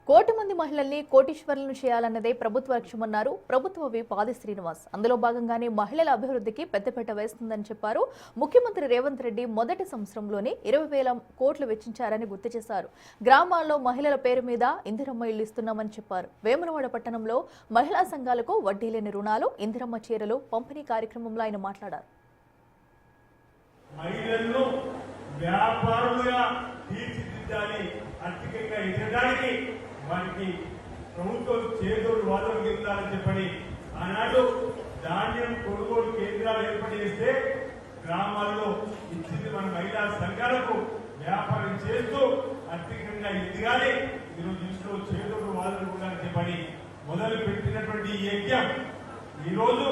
కోటి మంది మహిళల్ని కోటీశ్వరులను చేయాలన్నదే ప్రభుత్వ లక్ష్యమన్నారు ప్రభుత్వ విప్ ఆది శ్రీనివాస్. అందులో భాగంగానే మహిళల అభివృద్ధికి పెద్దపీట వేస్తుందని చెప్పారు. ముఖ్యమంత్రి రేవంత్ రెడ్డి మొదటి సంవత్సరంలోనే 20,000 కోట్లు వెచ్చించారని గుర్తు చేశారు. గ్రామాల్లో మహిళల పేరు మీద ఇందిరమ్మ ఇళ్లు ఇస్తున్నామని చెప్పారు. వేములవాడ పట్టణంలో మహిళా సంఘాలకు వడ్డీ లేని రుణాలు, ఇందిరమ్మ చీరలు పంపిణీ కార్యక్రమంలో ఆయన మాట్లాడారు. మహిళలను వ్యాపారులుగా తీర్చిదిద్దాలి, ఆర్థికంగా ఎదగడానికి వారికి ప్రభుత్వం చేదోడు వాదనలు చెప్తారని చెప్పని ఆనాడు ధాన్యం కొనుగోలు కేంద్రాలు ఏర్పాటు చేస్తే గ్రామాల్లో ఇచ్చింది మన మహిళా సంఘాలకు వ్యాపారం చేస్తూ ఆర్థికంగా ఎదగాలి, ఈరోజు ఇంట్లో చేదోడు వాదనలు కూడా చెప్పని మొదలు పెట్టినటువంటి ఈ యజ్ఞం ఈరోజు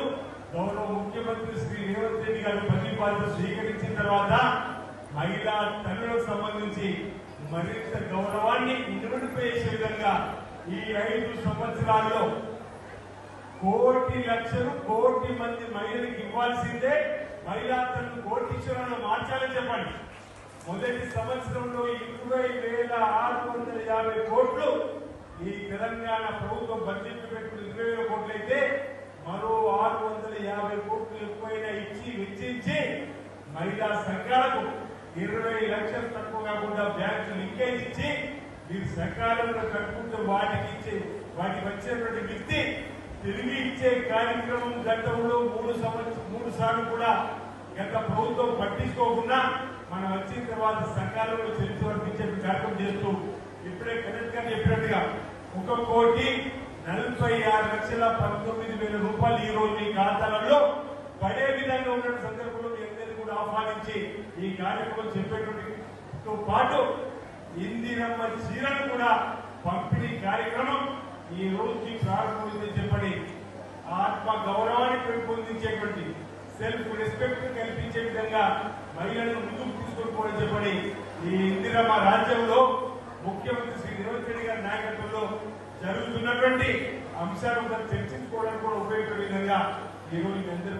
గౌరవ ముఖ్యమంత్రి శ్రీ రేవంత్ రెడ్డి గారు పదవి బాధ్యత స్వీకరించిన తర్వాత మహిళా తల్లులకు సంబంధించి మరింత గౌరవాన్ని ఇనుమడిపేసే విధంగా ఈ 5 సంవత్సరాల్లో 1,00,00,000 లక్షలు 1,00,00,000 మంది మహిళలకు ఇవ్వాల్సిందే మహిళా తల్లు కోటీశ్వరులను మార్చాలని చెప్పండి. మొదటి సంవత్సరంలో 20,650 కోట్లు ఈ తెలంగాణ ప్రభుత్వం బడ్జెట్ పెట్టుకుని 20,000 కోట్లు అయితే మరో 650 కోట్లు ఎక్కువైనా ఇచ్చి వెచ్చించి మహిళా సంఘాలకు 20 లక్షలు తక్కువ కాకుండా బ్యాంకు లింకేజ్ ఇచ్చి మీరు సకాలంలో కట్టుకుంటూ వాటికి వచ్చినటువంటి వ్యక్తి తిరిగి ఇచ్చే కార్యక్రమం గతంలో 3 సార్లు కూడా గత ప్రభుత్వం పట్టించుకోకుండా మనం వచ్చిన తర్వాత సకాలంలో చెల్లించి వర్తించే కార్యక్రమం చేస్తూ ఇప్పుడే కలెక్టర్ గారు చెప్పినట్టుగా 1,46,19,000 రూపాయలు ఈ రోజు మీ ఖాతాలలో పడే విధంగా ఉన్న సందర్భంలో మీ అందరినీ కూడా ఆహ్వానించి ఈ కార్యక్రమం చెప్పేటతో పాటు ఇందిరమ్మ చీరను కూడా పంపిణీ కార్యక్రమం ఈ రోజుకి ప్రారంభమైందని చెప్పని ఆత్మ గౌరవాన్ని పెంపొందించేటువంటి సెల్ఫ్ రెస్పెక్ట్ కల్పించే విధంగా మహిళలను ముందుకు తీసుకొని చెప్పని ఈ ఇందిరమ్మ రాజ్యంలో ముఖ్యమంత్రి శ్రీ రేవంత్ రెడ్డి గారి నాయకత్వంలో జరుగుతున్నటువంటి అంశాలను చర్చించుకోవడానికి కూడా ఉపయోగపడే విధంగా ఈ రోజు అందరూ